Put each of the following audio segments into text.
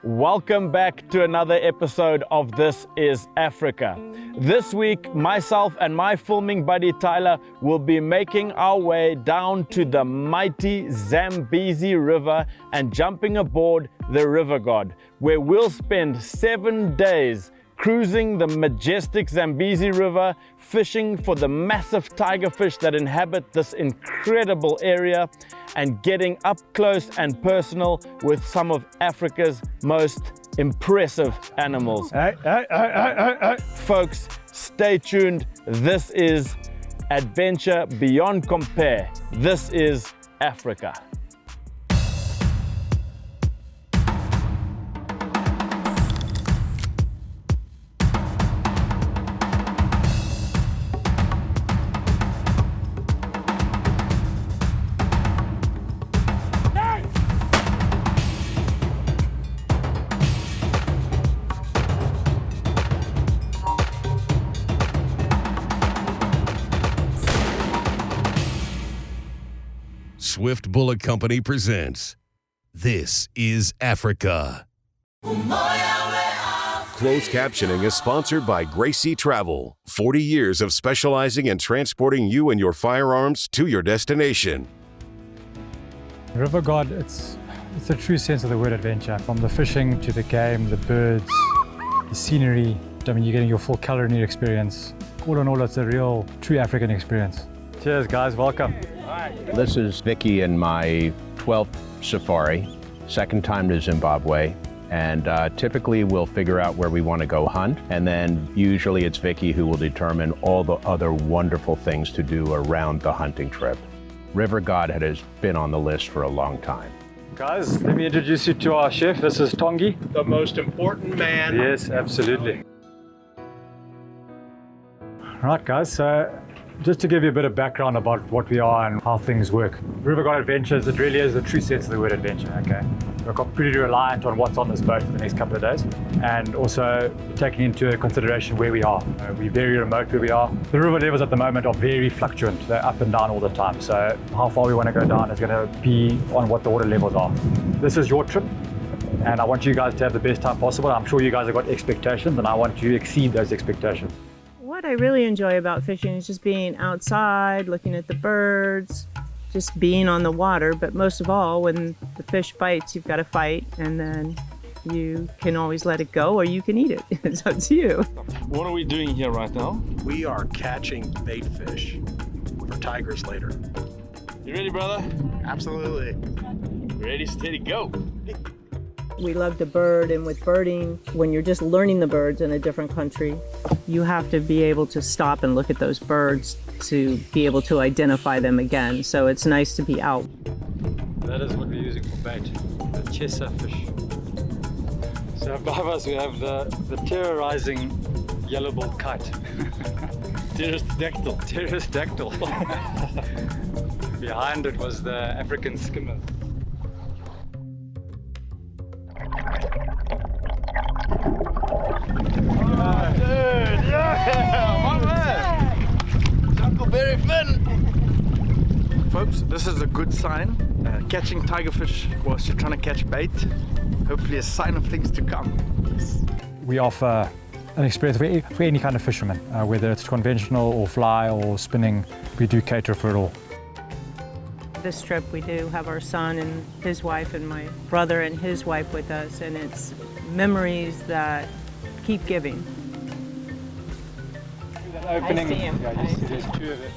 Welcome back to another episode of This is Africa. This week, myself and my filming buddy Tyler will be making our way down to the mighty Zambezi River and jumping aboard the Rivergod, where we'll spend 7 days cruising the majestic Zambezi River, fishing for the massive tigerfish that inhabit this incredible area, and getting up close and personal with some of Africa's most impressive animals. Folks, stay tuned. This is adventure beyond compare. This is Africa. Swift Bullet Company presents This is Africa. Closed captioning is sponsored by Gracie Travel. 40 years of specializing in transporting you and your firearms to your destination. Rivergod, it's a true sense of the word adventure. From the fishing to the game, the birds, the scenery. I mean, you're getting your full culinary experience. All in all, it's a real, true African experience. Cheers, guys. Welcome. This is Vicky and my 12th safari, second time to Zimbabwe, and typically we'll figure out where we want to go hunt, and then usually it's Vicky who will determine all the other wonderful things to do around the hunting trip. Rivergod has been on the list for a long time. Guys, let me introduce you to our chef. This is Tongi. The most important man. Yes, absolutely. Right, guys, so just to give you a bit of background about what we are and how things work. Rivergod Adventures, it really is the true sense of the word adventure, okay? We're completely reliant on what's on this boat for the next couple of days, and also taking into consideration where we are. We're very remote where we are. The river levels at the moment are very fluctuant. They're up and down all the time, so how far we want to go down is going to be on what the water levels are. This is your trip, and I want you guys to have the best time possible. I'm sure you guys have got expectations, and I want you to exceed those expectations. What I really enjoy about fishing is just being outside, looking at the birds, just being on the water. But most of all, when the fish bites, you've got to fight, and then you can always let it go or you can eat it. It's up to you. What are we doing here right now? We are catching bait fish for tigers later. You ready, brother? Absolutely. Ready, steady, go. We love to bird, and with birding, when you're just learning the birds in a different country, you have to be able to stop and look at those birds to be able to identify them again. So it's nice to be out. That is what we're using for bait, the chesa fish. So above us we have the terrorizing yellow-billed kite. Pterodactyl. Pterodactyl. Behind it was the African skimmer. Dude, yeah, my man. Huckleberry fin. Folks, this is a good sign. Catching tigerfish whilst you're trying to catch bait. Hopefully a sign of things to come. We offer an experience for any kind of fisherman, whether it's conventional or fly or spinning. We do cater for it all. This trip we do have our son and his wife and my brother and his wife with us, and it's memories that keep giving. Opening, I see him. yeah, you see there's two of it.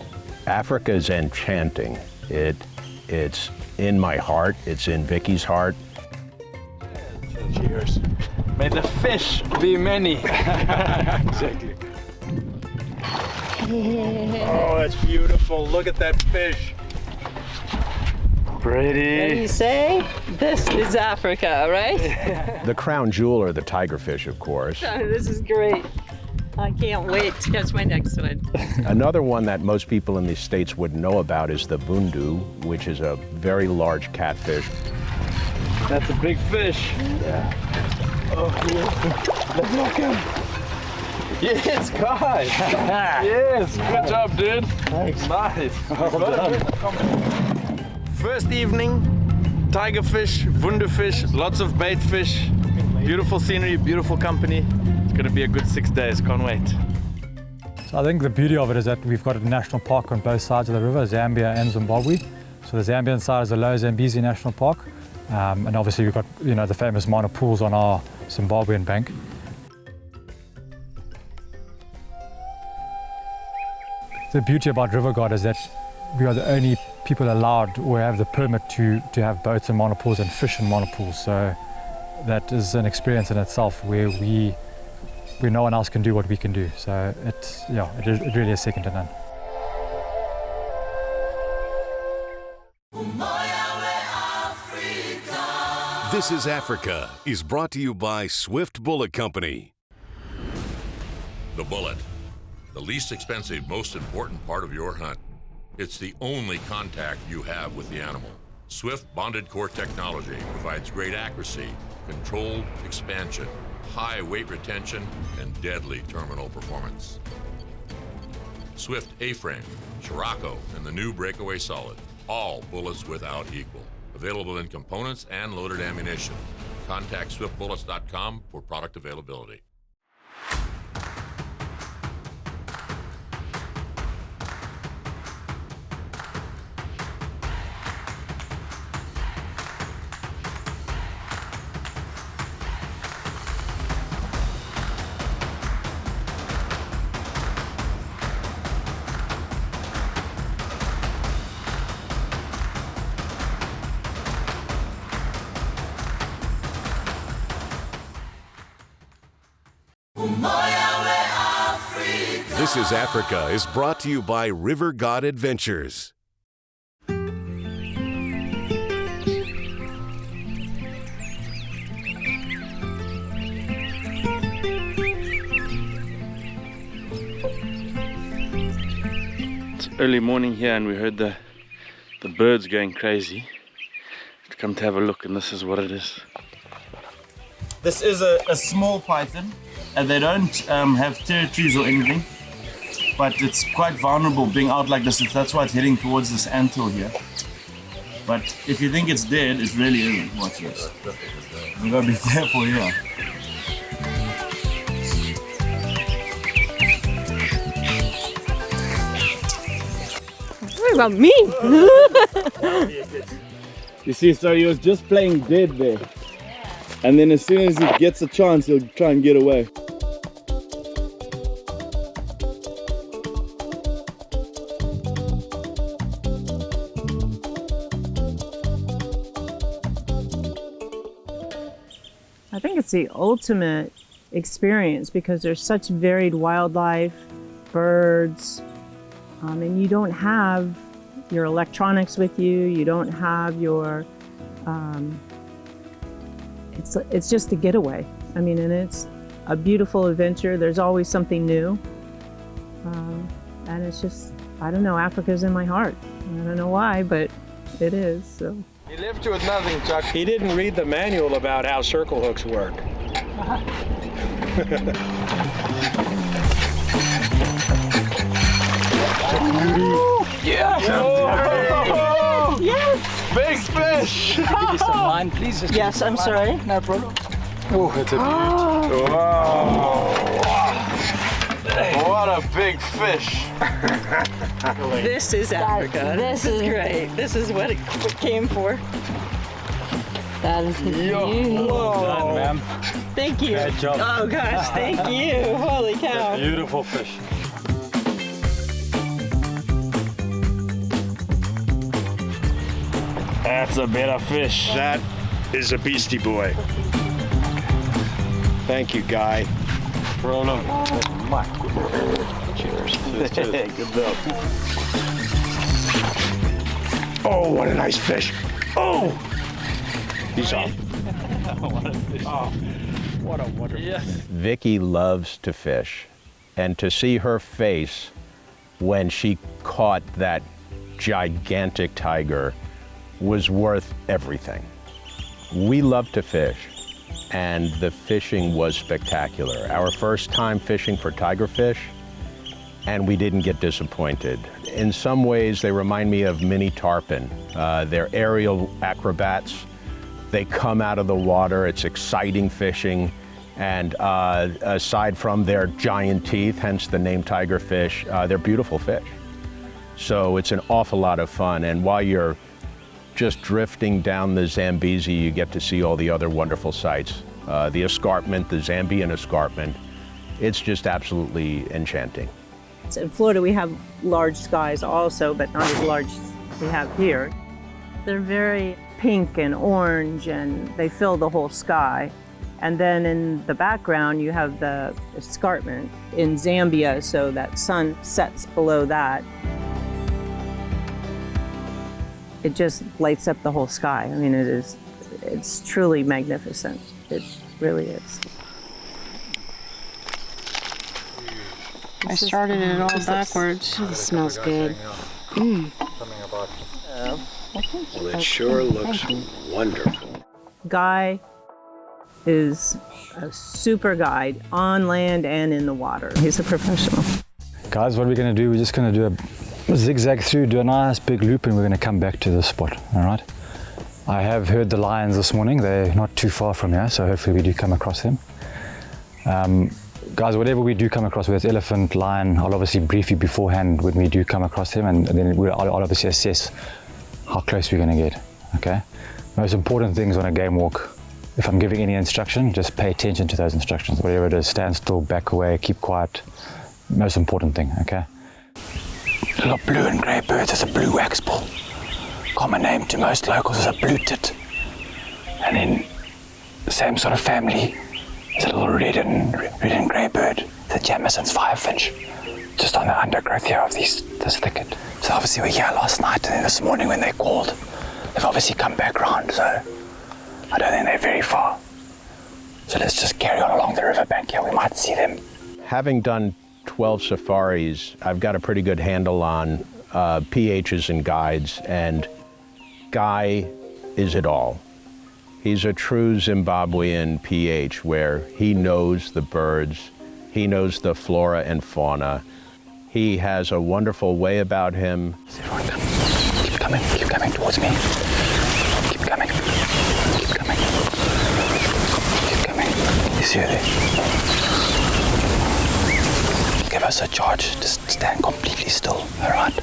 Africa is enchanting. It's in my heart, it's in Vicky's heart. Cheers. May the fish be many. Exactly. Oh, it's beautiful. Look at that fish. Pretty. You say, this is Africa, right? The crown jewel are the tigerfish, of course. This is great. I can't wait to catch my next one. Another one that most people in the States would know about is the bundu, which is a very large catfish. That's a big fish. Yeah. Oh, yeah. Let's look him. Yes, guys. Yes, good job, dude. Thanks. Nice. Well done. First evening, tigerfish, wunderfish, lots of bait fish. Beautiful scenery, beautiful company. It's gonna be a good 6 days, can't wait. So I think the beauty of it is that we've got a national park on both sides of the river, Zambia and Zimbabwe. So the Zambian side is the Lower Zambezi National Park. And obviously we've got, the famous minor pools on our Zimbabwean bank. The beauty about Rivergod is that we are the only people allowed or have the permit to have boats and monopools and fish in monopools. So that is an experience in itself where no one else can do what we can do. So it really is second to none. This is Africa is brought to you by Swift Bullet Company. The bullet, the least expensive, most important part of your hunt. It's the only contact you have with the animal. Swift bonded core technology provides great accuracy, controlled expansion, high weight retention, and deadly terminal performance. Swift A-frame, Scirocco, and the new breakaway solid. All bullets without equal. Available in components and loaded ammunition. Contact swiftbullets.com for product availability. This is Africa is brought to you by Rivergod Adventures. It's early morning here and we heard the birds going crazy. We've come to have a look and this is what it is. This is a small python and they don't have territories or anything. But it's quite vulnerable being out like this. That's why it's heading towards this anthill here. But if you think it's dead, it really isn't. Watch this. You gotta be careful here. What about me? You see, so he was just playing dead there. And then as soon as he gets a chance, he'll try and get away. I think it's the ultimate experience because there's such varied wildlife, birds, and you don't have your electronics with you. You don't have your. It's just a getaway. I mean, and it's a beautiful adventure. There's always something new, and it's just, I don't know. Africa's in my heart. I don't know why, but it is. So. He left you with nothing, Chuck. He didn't read the manual about how circle hooks work. Yes! Oh, yes! Big fish! Give me some line, please. Yes, I'm sorry. No problem. Oh, it's a beauty. Wow! What a big fish! This is Africa. This is great. This is what it came for. That is beautiful. Well done, ma'am. Thank you. Bad job. Oh gosh, thank you. Holy cow. Beautiful fish. That's a better fish. That is a beastie boy. Thank you, Guy. Roll him. Cheers. Good job. Oh, what a nice fish. Oh! He's off. What a fish. Oh, what a wonderful. Yes. Vicky loves to fish, and to see her face when she caught that gigantic tiger was worth everything. We love to fish, and the fishing was spectacular. Our first time fishing for tigerfish, and we didn't get disappointed. In some ways, they remind me of mini tarpon. They're aerial acrobats. They come out of the water, it's exciting fishing, and aside from their giant teeth, hence the name tigerfish, they're beautiful fish. So it's an awful lot of fun, and while you're just drifting down the Zambezi, you get to see all the other wonderful sights. The escarpment, the Zambian escarpment, it's just absolutely enchanting. So in Florida, we have large skies also, but not as large as we have here. They're very pink and orange, and they fill the whole sky. And then in the background, you have the escarpment in Zambia, so that sun sets below that. It just lights up the whole sky. I mean, it's truly magnificent. It really is. I started it all backwards. This smells good. Well, it sure looks wonderful. Guy is a super guide on land and in the water. He's a professional. Guys, what we're going to do, we're just going to do a zigzag through, do a nice big loop, and we're going to come back to this spot, all right? I have heard the lions this morning. They're not too far from here, so hopefully we do come across them. Guys, whatever we do come across, whether it's elephant, lion, I'll obviously brief you beforehand when we do come across them, and then I'll obviously assess how close we're going to get, okay? Most important things on a game walk, if I'm giving any instruction, just pay attention to those instructions. Whatever it is, stand still, back away, keep quiet. Most important thing, okay? Little blue and grey birds is a blue waxbill. Common name to most locals is a blue tit. And then the same sort of family is a little red and grey bird, the Jamison's firefinch, just on the undergrowth here of this thicket. So obviously we're here last night, and then this morning when they called, they've obviously come back round, so I don't think they're very far. So let's just carry on along the riverbank here, we might see them. Having done 12 safaris, I've got a pretty good handle on PHs and guides, and Guy is it all. He's a true Zimbabwean PH where he knows the birds, he knows the flora and fauna. He has a wonderful way about him. Everyone come. Keep coming towards me. Keep coming. You see her there? Give us a charge, just stand completely still, all right?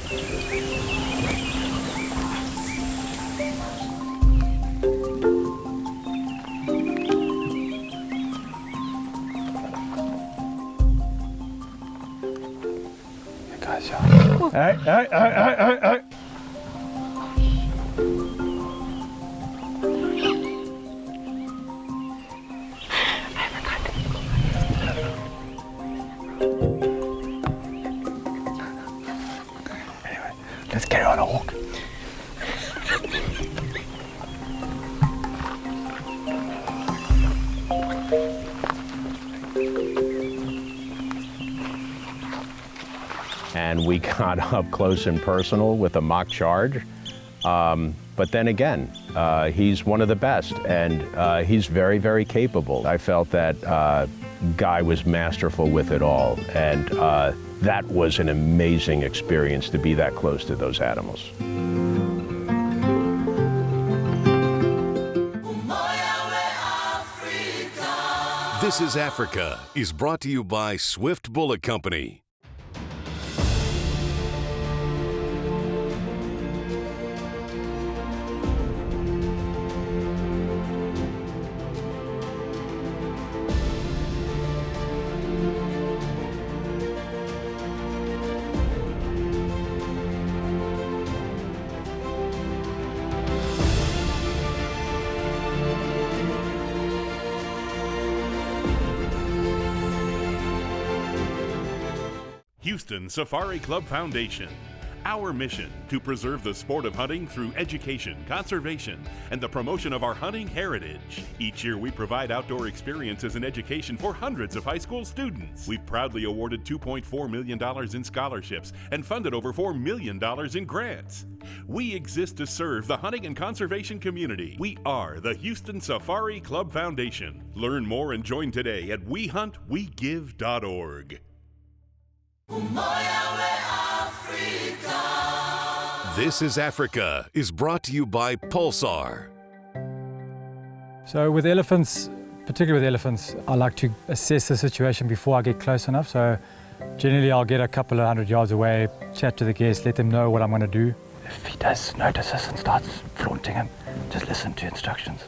Hey. Anyway, let's carry on a walk. And we got up close and personal with a mock charge. But then again, he's one of the best, and he's very, very capable. I felt that Guy was masterful with it all, and that was an amazing experience to be that close to those animals. This is Africa is brought to you by Swift Bullet Company. Houston Safari Club Foundation. Our mission to preserve the sport of hunting through education, conservation, and the promotion of our hunting heritage. Each year we provide outdoor experiences and education for hundreds of high school students. We've proudly awarded $2.4 million in scholarships and funded over $4 million in grants. We exist to serve the hunting and conservation community. We are the Houston Safari Club Foundation. Learn more and join today at wehuntwegive.org. This is Africa is brought to you by Pulsar. So with elephants, particularly with elephants, I like to assess the situation before I get close enough. So generally I'll get a couple of 100 yards away, chat to the guest, let them know what I'm going to do. If he does notice us and starts flaunting him, just listen to instructions.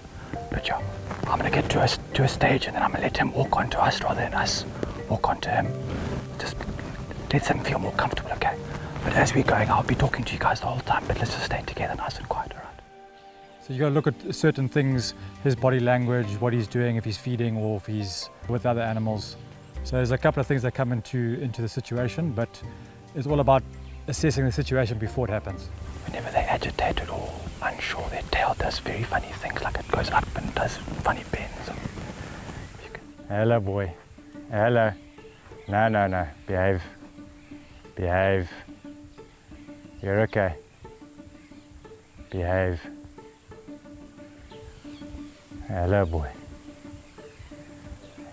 But yeah, I'm going to get to a stage and then I'm going to let him walk onto us rather than us walk onto him. Just let him feel more comfortable, okay? But as we're going, I'll be talking to you guys the whole time, but let's just stay together nice and quiet, all right? So you got to look at certain things, his body language, what he's doing, if he's feeding or if he's with other animals. So there's a couple of things that come into the situation, but it's all about assessing the situation before it happens. Whenever they're agitated or unsure, their tail does very funny things, like it goes up and does funny bends. Hello, boy. Hello. No. Behave. Behave. You're okay. Behave. Hello, boy.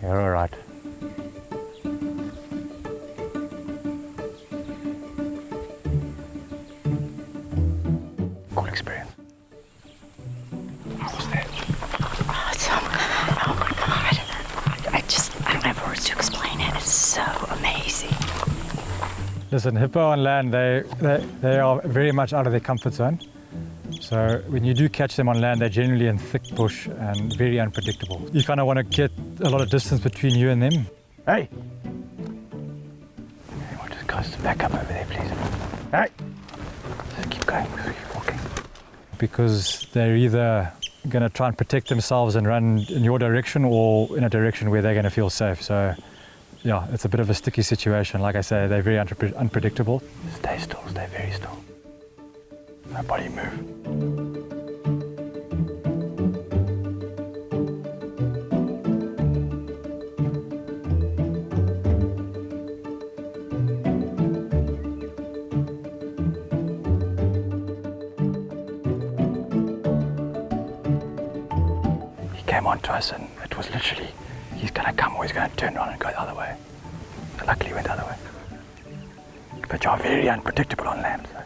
You're all right. Cool experience. How was that? Awesome. Oh my God. I don't have words to explain it. It's so amazing. Listen, hippo on land, they are very much out of their comfort zone. So when you do catch them on land, they're generally in thick bush and very unpredictable. You kind of want to get a lot of distance between you and them. Hey! Everyone just goes back up over there, please. Hey! Just keep going, keep walking. Because they're either going to try and protect themselves and run in your direction or in a direction where they're going to feel safe. So yeah, it's a bit of a sticky situation. Like I say, they're very unpredictable. Stay still, stay very still. Nobody move. He came on to us and it was literally, he's going to come or he's going to turn around and go the other way. Luckily he went the other way. But you're very unpredictable on land. So.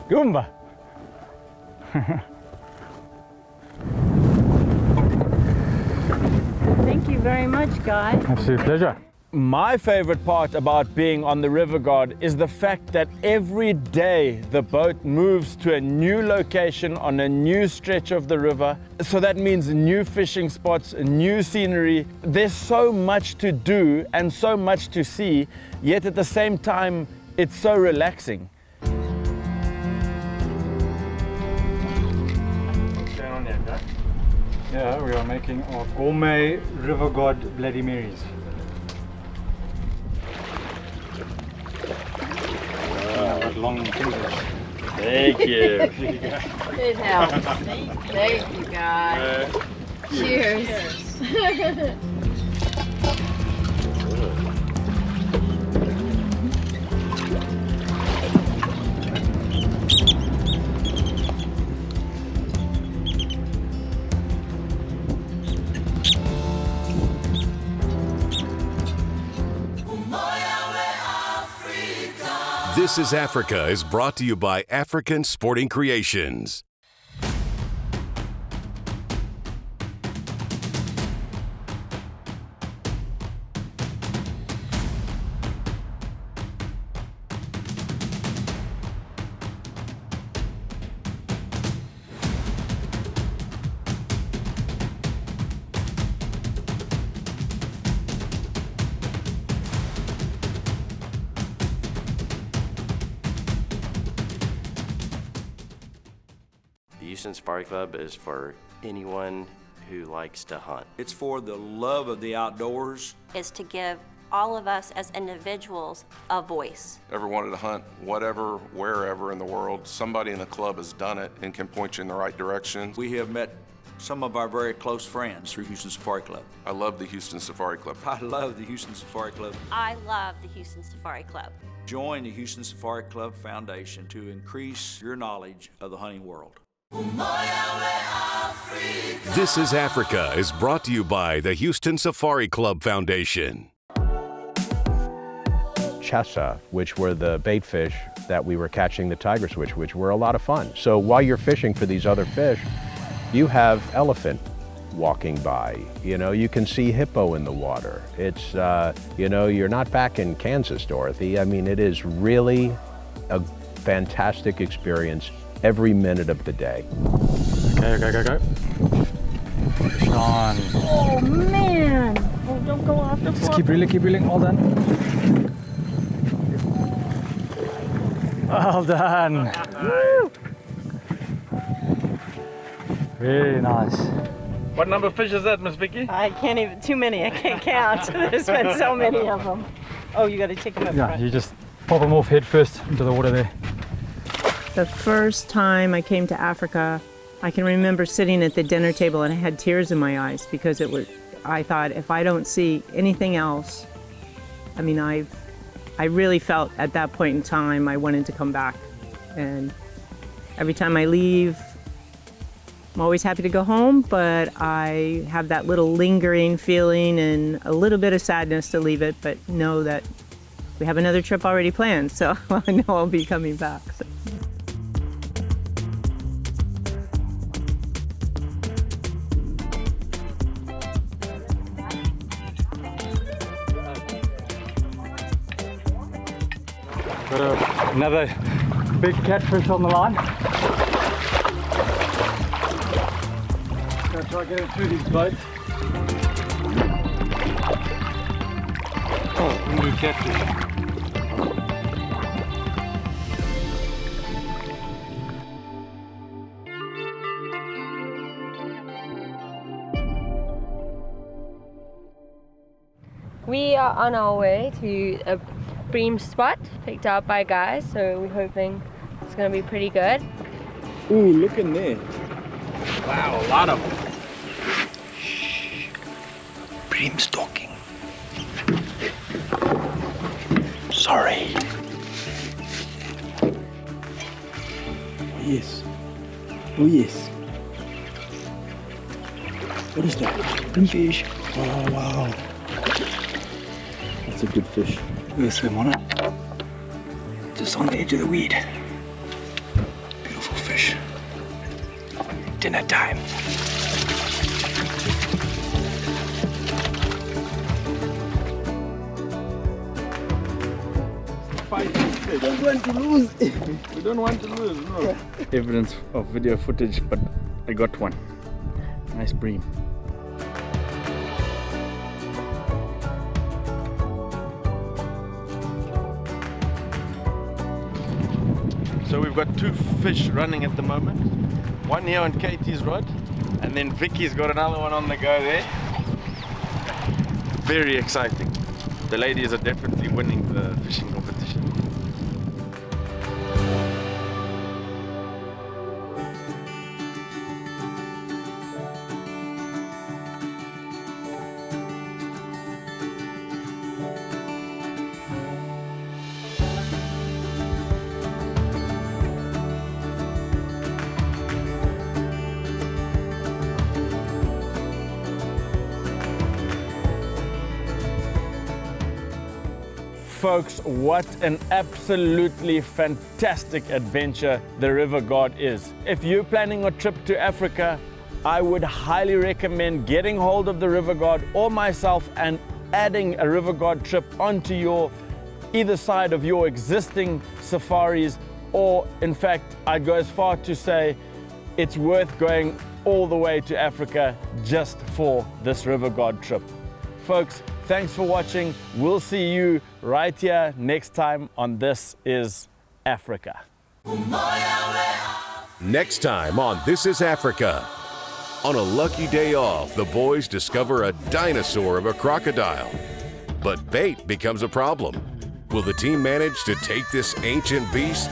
Goomba! Thank you very much, Guy. Absolute pleasure. My favorite part about being on the Rivergod is the fact that every day the boat moves to a new location on a new stretch of the river. So that means new fishing spots, new scenery. There's so much to do and so much to see, yet at the same time, it's so relaxing. Yeah, we are making our gourmet Rivergod Bloody Marys. Wow, long fingers. Thank you. Good help. Thank you, guys. Cheers. This is Africa is brought to you by African Sporting Creations. Houston Safari Club is for anyone who likes to hunt. It's for the love of the outdoors. Is to give all of us as individuals a voice. Ever wanted to hunt whatever, wherever in the world, somebody in the club has done it and can point you in the right direction. We have met some of our very close friends through Houston Safari Club. I love the Houston Safari Club. I love the Houston Safari Club. I love the Houston Safari Club. Join the Houston Safari Club Foundation to increase your knowledge of the hunting world. This is Africa is brought to you by the Houston Safari Club Foundation. Chessa, which were the bait fish that we were catching the tigerfish, which were a lot of fun. So while you're fishing for these other fish, you have elephant walking by. You know, you can see hippo in the water. It's, you know, you're not back in Kansas, Dorothy. I mean, it is really a fantastic experience every minute of the day. Okay, go. Fish on. Oh man! Oh, don't go off the Just keep reeling, all done. Well done. Woo! Very nice. What number of fish is that, Miss Vicky? I can't even, too many, I can't count. There's been so many of them. Oh, you gotta take them up Yeah, front. you just pop them off head first into the water there. The first time I came to Africa, I can remember sitting at the dinner table and I had tears in my eyes because I thought if I don't see anything else, I mean, I really felt at that point in time I wanted to come back. And every time I leave, I'm always happy to go home, but I have that little lingering feeling and a little bit of sadness to leave it, but know that we have another trip already planned, so I know I'll be coming back. So. Got another big catfish on the line. Gonna try getting through these boats. Oh, new catfish. We are on our way to a bream spot picked out by guys, so we're hoping it's gonna be pretty good. Ooh, look in there. Wow, a lot of them. Bream stalking. Sorry. Oh yes. Oh yes. What is that? Breamfish. Oh wow. That's a good fish. Look at swim on it. Just on the edge of the weed. Beautiful fish. Dinner time. We don't want to lose. We don't want to lose, no. Evidence of video footage, but I got one. Nice bream. So we've got two fish running at the moment. One here on Katie's rod, and then Vicky's got another one on the go there. Very exciting. The ladies are definitely winning the fishing competition. Folks, what an absolutely fantastic adventure the Rivergod is. If you're planning a trip to Africa, I would highly recommend getting hold of the Rivergod or myself and adding a Rivergod trip onto your either side of your existing safaris, or in fact, I'd go as far to say it's worth going all the way to Africa just for this Rivergod trip. Folks, thanks for watching. We'll see you right here next time on This is Africa. Next time on This is Africa. On a lucky day off, the boys discover a dinosaur of a crocodile. but bait becomes a problem. Will the team manage to take this ancient beast